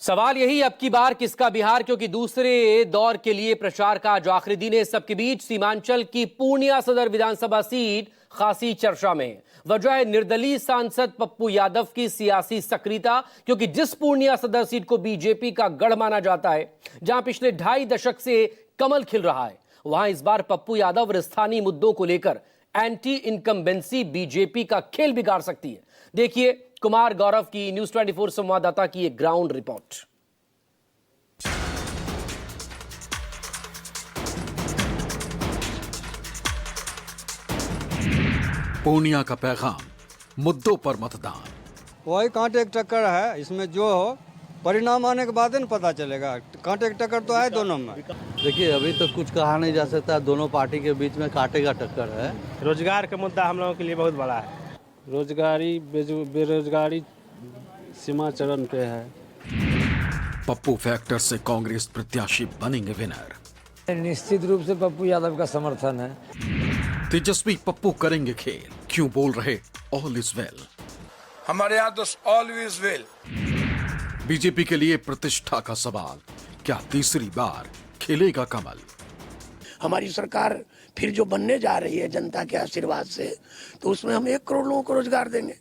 सवाल यही अब की बार किसका बिहार, क्योंकि दूसरे दौर के लिए प्रचार का जो आखिरी दिन है, इस सबके बीच सीमांचल की पूर्णिया सदर विधानसभा सीट खासी चर्चा में है। वजह है निर्दलीय सांसद पप्पू यादव की सियासी सक्रियता, क्योंकि जिस पूर्णिया सदर सीट को बीजेपी का गढ़ माना जाता है, जहां पिछले 2.5 दशक से कमल खिल रहा है, वहां इस बार पप्पू यादव स्थानीय मुद्दों को लेकर एंटी इनकम्बेंसी बीजेपी का खेल बिगाड़ सकती है। देखिए कुमार गौरव की न्यूज 24 संवाददाता की एक ग्राउंड रिपोर्ट। पूर्णिया का पैगाम, मुद्दों पर मतदान। वही कांटे एक टक्कर है, इसमें जो हो परिणाम आने के बाद ही पता चलेगा। कांटे एक टक्कर तो है दोनों में। देखिए अभी तो कुछ कहा नहीं जा सकता, दोनों पार्टी के बीच में कांटे का टक्कर है। रोजगार का मुद्दा हम लोगों के लिए बहुत बड़ा है। रोजगारी बेरोजगारी सीमा चरण पे है। पप्पू फैक्टर से कांग्रेस प्रत्याशी बनेंगे विनर। निश्चित रूप से पप्पू यादव का समर्थन है। तेजस्वी पप्पू करेंगे खेल, क्यों बोल रहे ऑल इज वेल। हमारे यहाँ तो ऑल इज वेल। बीजेपी के लिए प्रतिष्ठा का सवाल, क्या तीसरी बार खिलेगा कमल। हमारी सरकार फिर जो बनने जा रही है जनता के आशीर्वाद से, तो उसमें हम 1 करोड़ लोगों को रोजगार देंगे।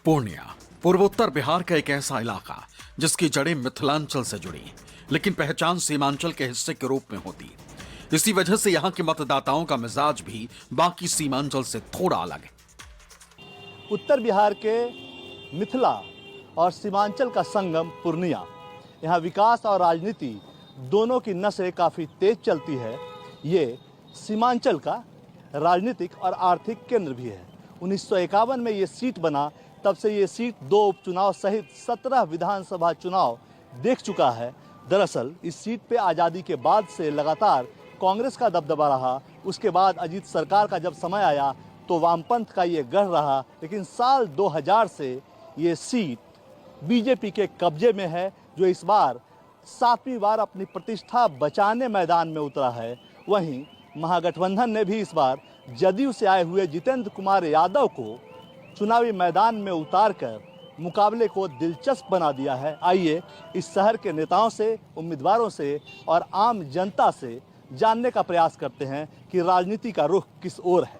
पूर्णिया पूर्वोत्तर बिहार का एक ऐसा इलाका जिसकी जड़ें मिथिलांचल से जुड़ी, लेकिन पहचान सीमांचल के हिस्से के रूप में होती। इसी वजह से यहाँ के मतदाताओं का मिजाज भी बाकी सीमांचल से थोड़ा अलग है। उत्तर बिहार के मिथिला और सीमांचल का संगम पूर्णिया, यहाँ विकास और राजनीति दोनों की नसें काफी तेज चलती है। ये सीमांचल का राजनीतिक और आर्थिक केंद्र भी है। 1951 में ये सीट बना, तब से ये सीट 2 उपचुनाव सहित 17 विधानसभा चुनाव देख चुका है। दरअसल इस सीट पे आज़ादी के बाद से लगातार कांग्रेस का दबदबा रहा। उसके बाद अजीत सरकार का जब समय आया तो वामपंथ का ये गढ़ रहा, लेकिन साल 2000 से ये सीट बीजेपी के कब्जे में है, जो इस बार 7वीं बार अपनी प्रतिष्ठा बचाने मैदान में उतरा है। वहीं महागठबंधन ने भी इस बार जदयू से आए हुए जितेंद्र कुमार यादव को चुनावी मैदान में उतारकर मुकाबले को दिलचस्प बना दिया है। आइए इस शहर के नेताओं से, उम्मीदवारों से और आम जनता से जानने का प्रयास करते हैं कि राजनीति का रुख किस ओर है।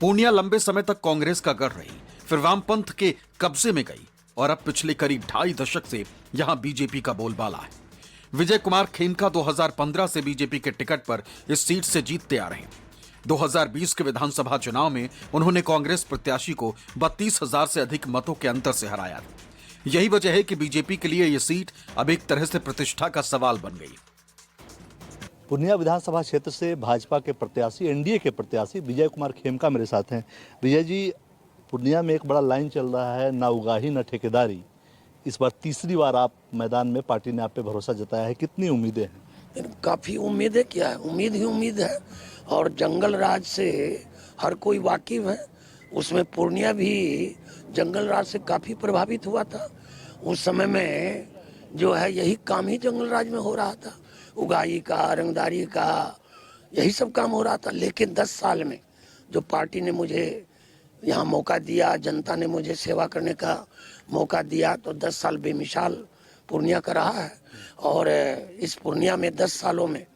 पूर्णिया लंबे समय तक कांग्रेस का गढ़ रही, फिर वामपंथ के कब्जे में गई और अब पिछले करीब 2.5 दशक से यहां बीजेपी का बोलबाला है। विजय कुमार खेमका 2015 से बीजेपी के टिकट पर इस सीट से जीतते आ रहे हैं। 2020 के विधानसभा चुनाव में उन्होंने कांग्रेस प्रत्याशी को 32,000 से अधिक मतों के अंतर से हराया था। यही वजह है कि बीजेपी के लिए यह सीट अब एक तरह से प्रतिष्ठा का सवाल बन गई। पूर्णिया विधानसभा क्षेत्र से भाजपा के प्रत्याशी, एनडीए के प्रत्याशी विजय कुमार खेमका मेरे साथ हैं। विजय जी, पूर्णिया में एक बड़ा लाइन चल रहा है, ना उगाही ना ठेकेदारी। इस बार तीसरी बार आप मैदान में, पार्टी ने आप पे भरोसा जताया है, कितनी उम्मीदें हैं? काफ़ी उम्मीदें, क्या है, उम्मीद ही उम्मीद है। और जंगल राज से हर कोई वाकिफ है। उसमें पूर्णिया भी जंगल राज से काफ़ी प्रभावित हुआ था। उस समय में जो है यही काम ही जंगल राज में हो रहा था, उगाही का, रंगदारी का, यही सब काम हो रहा था। लेकिन 10 साल में जो पार्टी ने मुझे यहाँ मौका दिया, जनता ने मुझे सेवा करने का मौका दिया, तो 10 साल बेमिसाल पूर्णिया का रहा है। और इस पूर्णिया में 10 सालों में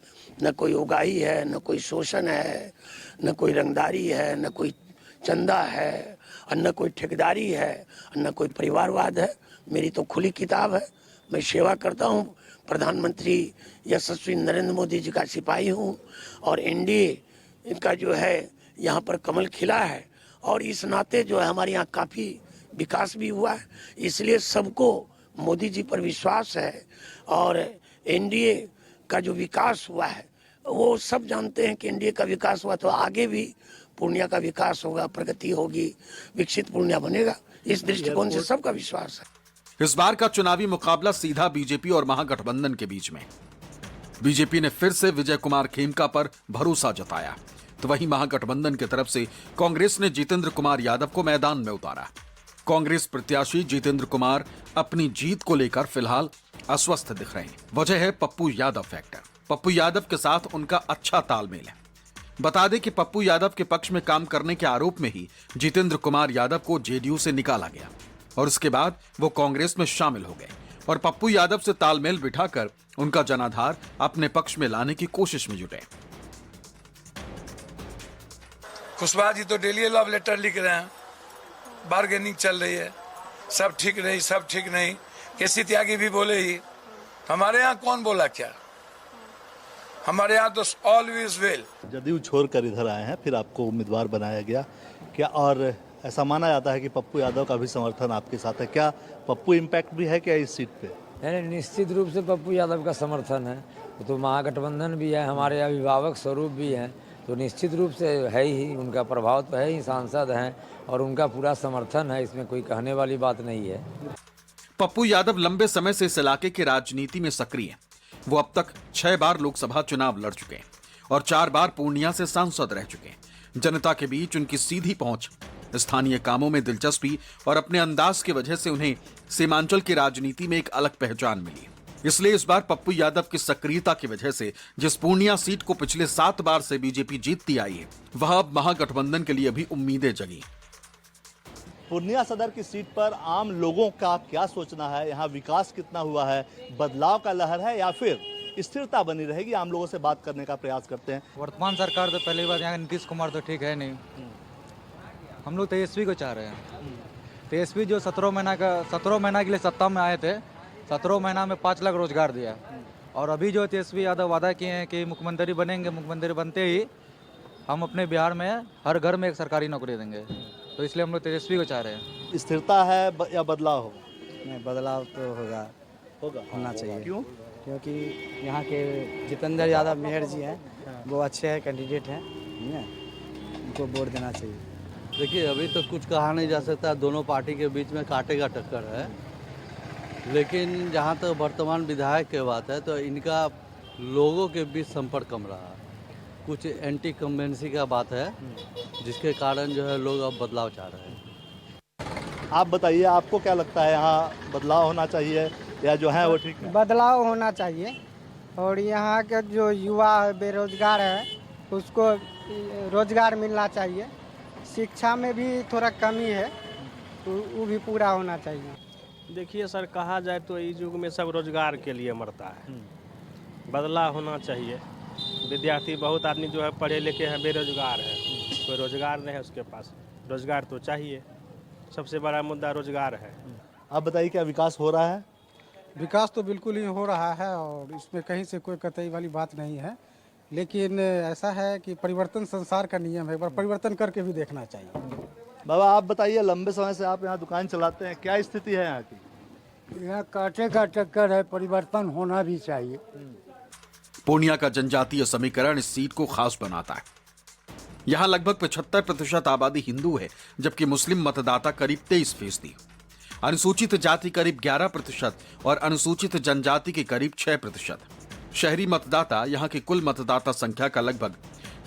न कोई उगाही है, न कोई शोषण है, न कोई रंगदारी है, न कोई चंदा है, और न कोई ठेकेदारी है, और न कोई परिवारवाद है। मेरी तो खुली किताब है। मैं सेवा करता हूँ, प्रधानमंत्री यशस्वी नरेंद्र मोदी जी का सिपाही हूँ, और एनडीए का जो है यहाँ पर कमल खिला है। और इस नाते जो है हमारे यहाँ काफ़ी विकास भी हुआ है, इसलिए सबको मोदी जी पर विश्वास है। और एनडीए का जो विकास हुआ है, वो सब जानते हैं कि एनडीए का विकास हुआ तो आगे भी पूर्णिया का विकास होगा, प्रगति होगी, विकसित पूर्णिया बनेगा। इस दृष्टिकोण से सबका विश्वास है। इस बार का चुनावी मुकाबला सीधा बीजेपी और महागठबंधन के बीच में। बीजेपी ने फिर से विजय कुमार खेमका पर भरोसा जताया, तो वहीं महागठबंधन की तरफ से कांग्रेस ने जितेंद्र कुमार यादव को मैदान में उतारा। कांग्रेस प्रत्याशी जितेंद्र कुमार अपनी जीत को लेकर फिलहाल अस्वस्थ दिख रहे हैं। वजह है पप्पू यादव फैक्टर। पप्पू यादव के साथ उनका अच्छा तालमेल है। बता दें कि पप्पू यादव के पक्ष में काम करने के आरोप में ही जितेंद्र कुमार यादव को जेडीयू से निकाला गया और उसके बाद वो कांग्रेस में शामिल हो गए। और पप्पू यादव से तालमेल बिठाकर उनका जनाधार अपने पक्ष में लाने की कोशिश में जुटे। कुशवाहा जी तो डेली लव लेटर लिख रहे हैं, बार्गेनिंग चल रही है, सब ठीक नहीं, सब ठीक नहीं। केसी त्यागी भी बोले ही, हमारे यहाँ कौन बोला क्या, हमारे यहाँ तो ऑलवेज वेल। जदयू छोड़कर इधर आए हैं, फिर आपको उम्मीदवार बनाया गया क्या? और ऐसा माना जाता है कि पप्पू यादव का भी समर्थन आपके साथ है, क्या पप्पू इम्पैक्ट भी है क्या इस सीट पे? नहीं, निश्चित रूप से पप्पू यादव का समर्थन है। वो तो महागठबंधन भी है, हमारे अभिभावक स्वरूप भी हैं, तो निश्चित रूप से है ही, उनका प्रभाव तो है ही, सांसद हैं और उनका पूरा समर्थन है, इसमें कोई कहने वाली बात नहीं है। पप्पू यादव लंबे समय से इस इलाके की राजनीति में सक्रिय हैं। वो अब तक 6 बार लोकसभा चुनाव लड़ चुके हैं और 4 बार पूर्णिया से सांसद रह चुके हैं। जनता के बीच उनकी सीधी पहुंच, स्थानीय कामों में दिलचस्पी और अपने अंदाज की वजह से उन्हें सीमांचल की राजनीति में एक अलग पहचान मिली। इसलिए इस बार पप्पू यादव की सक्रियता की वजह से जिस पूर्णिया सीट को पिछले 7 बार से बीजेपी जीतती आई है, वह अब महागठबंधन के लिए भी उम्मीदें जगी। पूर्णिया सदर की सीट पर आम लोगों का क्या सोचना है? यहाँ विकास कितना हुआ है? बदलाव का लहर है या फिर स्थिरता बनी रहेगी? आम लोगों से बात करने का प्रयास करते हैं। वर्तमान सरकार तो पहली बार यहाँ नीतीश कुमार तो ठीक है नहीं, हम लोग तेजस्वी को चाह रहे हैं। तेजस्वी जो 17 महीना के लिए सत्ता में आए थे, 17 महीना में 5 लाख रोजगार दिया, और अभी जो तेजस्वी यादव वादा किए हैं कि मुख्यमंत्री बनेंगे, मुख्यमंत्री बनते ही हम अपने बिहार में हर घर में एक सरकारी नौकरी देंगे, तो इसलिए हम लोग तेजस्वी को चाह रहे हैं। स्थिरता है या बदलाव हो? नहीं, बदलाव तो होना चाहिए। क्यों? क्योंकि यहाँ के जितेंद्र यादव मेहर जी हैं, वो अच्छे हैं, कैंडिडेट हैं, उनको वोट देना चाहिए। देखिए, अभी तो कुछ कहा नहीं जा सकता, दोनों पार्टी के बीच में कांटे का टक्कर है, लेकिन जहाँ तक वर्तमान विधायक की बात है तो इनका लोगों के बीच संपर्क कम रहा, कुछ एंटी कम्बेंसी का बात है, जिसके कारण जो है लोग अब बदलाव चाह रहे हैं। आप बताइए, आपको क्या लगता है, यहाँ बदलाव होना चाहिए या जो है वो ठीक है? बदलाव होना चाहिए, और यहाँ के जो युवा बेरोजगार है उसको रोजगार मिलना चाहिए। शिक्षा में भी थोड़ा कमी है, तो वो भी पूरा होना चाहिए। देखिए सर, कहा जाए तो इस युग में सब रोजगार के लिए मरता है, बदलाव होना चाहिए। विद्यार्थी बहुत आदमी जो है पढ़े लिखे हैं, बेरोजगार है, कोई रोजगार नहीं है उसके पास, रोजगार तो चाहिए। सबसे बड़ा मुद्दा रोजगार है। आप बताइए, क्या विकास हो रहा है? विकास तो बिल्कुल ही हो रहा है, और इसमें कहीं से कोई कतई वाली बात नहीं है, लेकिन ऐसा है कि परिवर्तन संसार का नियम है, एक बार परिवर्तन करके भी देखना चाहिए। बाबा, आप बताइए, लंबे समय से आप यहाँ दुकान चलाते हैं, क्या स्थिति है यहाँ की? यहाँ कांटे का टक्कर है, परिवर्तन होना भी चाहिए। पूर्णिया का जनजातीय समीकरण इस सीट को खास बनाता है। यहां लगभग 75% आबादी हिंदू है, जबकि मुस्लिम मतदाता करीब 23%, अनुसूचित जाति करीब 11% और अनुसूचित जनजाति के करीब 6%। शहरी मतदाता यहां की कुल मतदाता संख्या का लगभग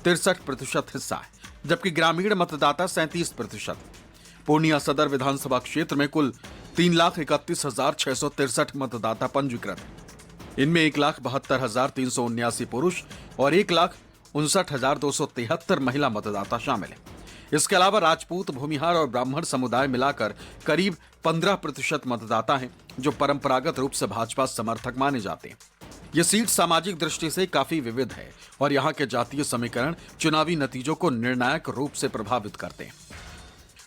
63% हिस्सा है, जबकि ग्रामीण मतदाता 37%। पूर्णिया सदर विधानसभा क्षेत्र में कुल 3,31,663 मतदाता पंजीकृत हैं। इनमें 1,72,379 पुरुष और 1,59,273 महिला मतदाता शामिल हैं। इसके अलावा राजपूत, भूमिहार और ब्राह्मण समुदाय मिलाकर करीब 15% मतदाता हैं, जो परंपरागत रूप से भाजपा समर्थक माने जाते हैं। ये सीट सामाजिक दृष्टि से काफी विविध है और यहाँ के जातीय समीकरण चुनावी नतीजों को निर्णायक रूप से प्रभावित करते हैं।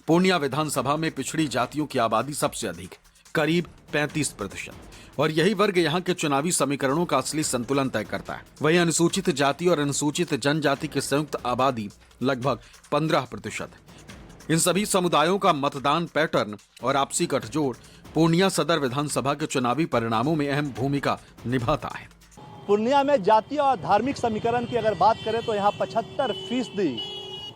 पूर्णिया विधानसभा में पिछड़ी जातियों की आबादी सबसे अधिक, करीब 35%, और यही वर्ग यहाँ के चुनावी समीकरणों का असली संतुलन तय करता है। वहीं अनुसूचित जाति और अनुसूचित जनजाति की संयुक्त आबादी लगभग 15%। इन सभी समुदायों का मतदान पैटर्न और आपसी गठजोड़ पूर्णिया सदर विधानसभा के चुनावी परिणामों में अहम भूमिका निभाता है। पूर्णिया में जातीय और धार्मिक समीकरण की अगर बात करें तो यहाँ 75%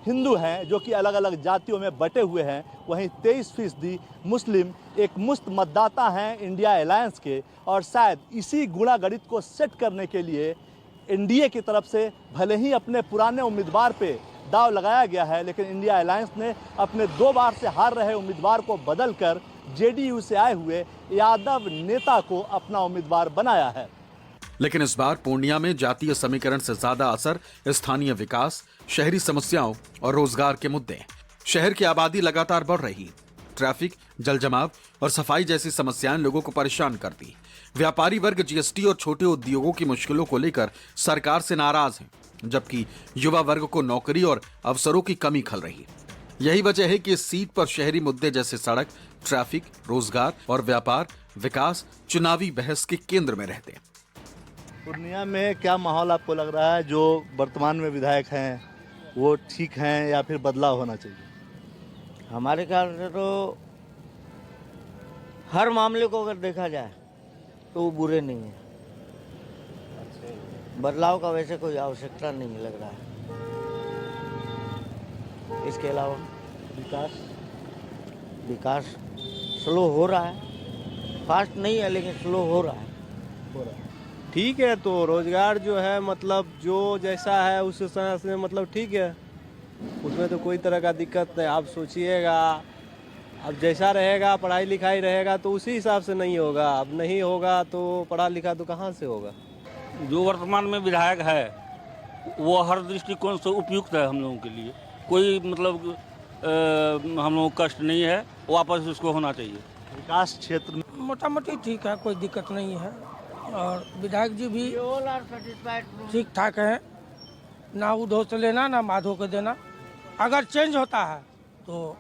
हिंदू हैं, जो कि अलग अलग जातियों में बटे हुए हैं। वहीं 23% मुस्लिम एक मुस्त मतदाता हैं इंडिया अलायंस के, और शायद इसी गुणा गणित को सेट करने के लिए एनडीए की तरफ से भले ही अपने पुराने उम्मीदवार पे दाव लगाया गया है, लेकिन इंडिया अलायंस ने अपने 2 बार से हार रहे उम्मीदवार को बदलकर जेडीयू से आए हुए यादव नेता को अपना उम्मीदवार बनाया है। लेकिन इस बार पूर्णिया में जातीय समीकरण से ज्यादा असर स्थानीय विकास, शहरी समस्याओं और रोजगार के मुद्दे। शहर की आबादी लगातार बढ़ रही, ट्रैफिक, जलजमाव और सफाई जैसी समस्याएं लोगों को परेशान करती। व्यापारी वर्ग जीएसटी और छोटे उद्योगों की मुश्किलों को लेकर सरकार से नाराज है, जबकि युवा वर्ग को नौकरी और अवसरों की कमी खल रही। यही वजह है कि इस सीट पर शहरी मुद्दे जैसे सड़क, ट्रैफिक, रोजगार और व्यापार विकास चुनावी बहस के केंद्र में रहते हैं। पूर्णिया में क्या माहौल आपको लग रहा है? जो वर्तमान में विधायक हैं वो ठीक हैं या फिर बदलाव होना चाहिए? हमारे ख्याल से तो हर मामले को अगर देखा जाए तो वो बुरे नहीं है। बदलाव का वैसे कोई आवश्यकता नहीं लग रहा है। इसके अलावा विकास स्लो हो रहा है, फास्ट नहीं है लेकिन स्लो हो रहा है। ठीक है, तो रोजगार जो है मतलब जो जैसा है उस तरह से मतलब ठीक है, उसमें तो कोई तरह का दिक्कत नहीं। आप सोचिएगा, अब जैसा रहेगा पढ़ाई लिखाई रहेगा तो उसी हिसाब से नहीं होगा, अब नहीं होगा तो पढ़ा लिखा तो कहाँ से होगा। जो वर्तमान में विधायक है वो हर दृष्टिकोण से उपयुक्त है हम लोगों के लिए। कोई मतलब हम लोगों को कष्ट नहीं है, वापस उसको होना चाहिए। विकास क्षेत्र में मोटा मोटी ठीक है, कोई दिक्कत नहीं है। और विधायक जी भी ठीक ठाक हैं, ना उद्धव से लेना ना माधो को देना। अगर चेंज होता है तो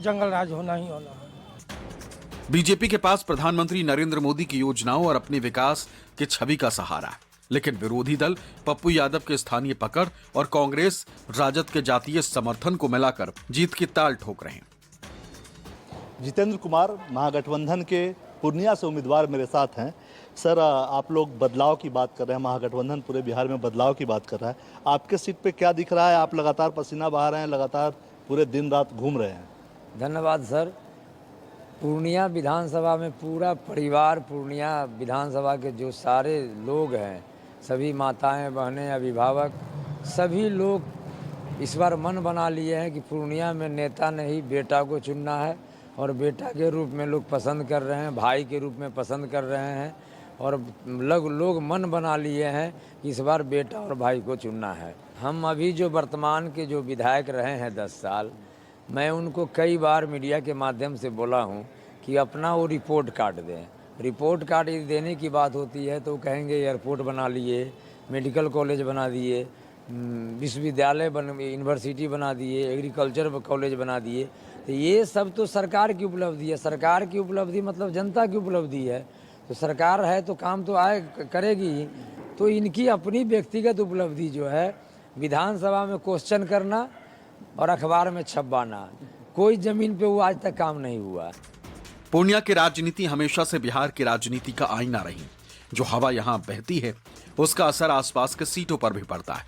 जंगल राज होना ही होना है। बीजेपी के पास प्रधानमंत्री नरेंद्र मोदी की योजनाओं और अपने विकास की छवि का सहारा है, लेकिन विरोधी दल पप्पू यादव के स्थानीय पकड़ और कांग्रेस राजद के जातीय समर्थन को मिलाकर जीत की ताल ठोक रहे हैं। जितेंद्र कुमार महागठबंधन के पूर्णिया से उम्मीदवार मेरे साथ हैं। सर, आप लोग बदलाव की बात कर रहे हैं, महागठबंधन पूरे बिहार में बदलाव की बात कर रहा है। आपके सीट पे क्या दिख रहा है? आप लगातार पसीना बहा रहे हैं, लगातार पूरे दिन रात घूम रहे हैं। धन्यवाद सर। पूर्णिया विधानसभा में पूरा परिवार, पूर्णिया विधानसभा के जो सारे लोग हैं, सभी माताएं, बहनें, अभिभावक, सभी लोग इस बार मन बना लिए हैं कि पूर्णिया में नेता नहीं बेटा को चुनना है। और बेटा के रूप में लोग पसंद कर रहे हैं, भाई के रूप में पसंद कर रहे हैं। और लोग मन बना लिए हैं कि इस बार बेटा और भाई को चुनना है। हम अभी जो वर्तमान के जो विधायक रहे हैं 10 साल, मैं उनको कई बार मीडिया के माध्यम से बोला हूं कि अपना वो रिपोर्ट कार्ड दें। रिपोर्ट कार्ड यदि देने की बात होती है तो कहेंगे एयरपोर्ट बना लिए, मेडिकल कॉलेज बना दिए, विश्वविद्यालय यूनिवर्सिटी बना दिए, एग्रीकल्चर कॉलेज बना दिए। तो ये सब तो सरकार की उपलब्धि है। सरकार की उपलब्धि मतलब जनता की उपलब्धि है। तो सरकार है तो काम तो करेगी ही। तो इनकी अपनी व्यक्तिगत उपलब्धि जो है विधानसभा में क्वेश्चन करना और अखबार में छपवाना, कोई जमीन पे वो आज तक काम नहीं हुआ। पूर्णिया की राजनीति हमेशा से बिहार की राजनीति का आईना रही। जो हवा यहाँ बहती है उसका असर आसपास के सीटों पर भी पड़ता है।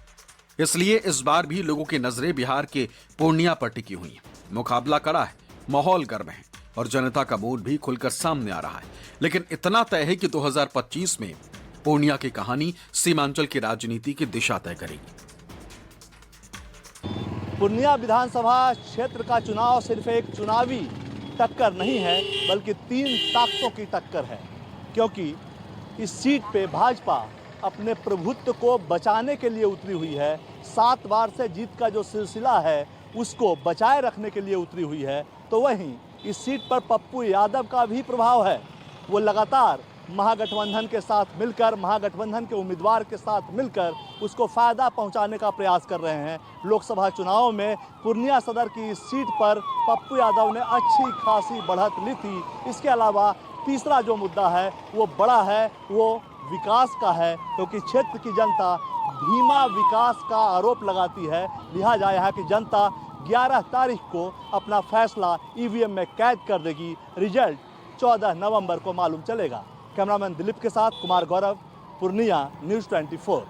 इसलिए इस बार भी लोगों की नजरें बिहार के पूर्णिया पर टिकी हुई हैं। मुकाबला कड़ा है, माहौल गर्म है और जनता का मूड भी खुलकर सामने आ रहा है। लेकिन इतना तय है कि 2025 में पूर्णिया की कहानी सीमांचल की राजनीति की दिशा तय करेगी। पूर्णिया विधानसभा क्षेत्र का चुनाव सिर्फ एक चुनावी टक्कर नहीं है, बल्कि 3 ताकतों की टक्कर है। क्योंकि इस सीट पे भाजपा अपने प्रभुत्व को बचाने के लिए उतरी हुई है। 7 बार से जीत का जो सिलसिला है उसको बचाए रखने के लिए उतरी हुई है। तो वहीं इस सीट पर पप्पू यादव का भी प्रभाव है। वो लगातार महागठबंधन के साथ मिलकर, महागठबंधन के उम्मीदवार के साथ मिलकर उसको फ़ायदा पहुंचाने का प्रयास कर रहे हैं। लोकसभा चुनाव में पूर्णिया सदर की इस सीट पर पप्पू यादव ने अच्छी खासी बढ़त ली थी। इसके अलावा तीसरा जो मुद्दा है वो बड़ा है, वो विकास का है। क्योंकि क्षेत्र की जनता धीमा विकास का आरोप लगाती है। लिहाजा यहाँ की जनता 11 तारीख को अपना फैसला ईवीएम में कैद कर देगी। रिजल्ट 14 नवंबर को मालूम चलेगा। कैमरामैन दिलीप के साथ कुमार गौरव, पूर्णिया, न्यूज़ 24।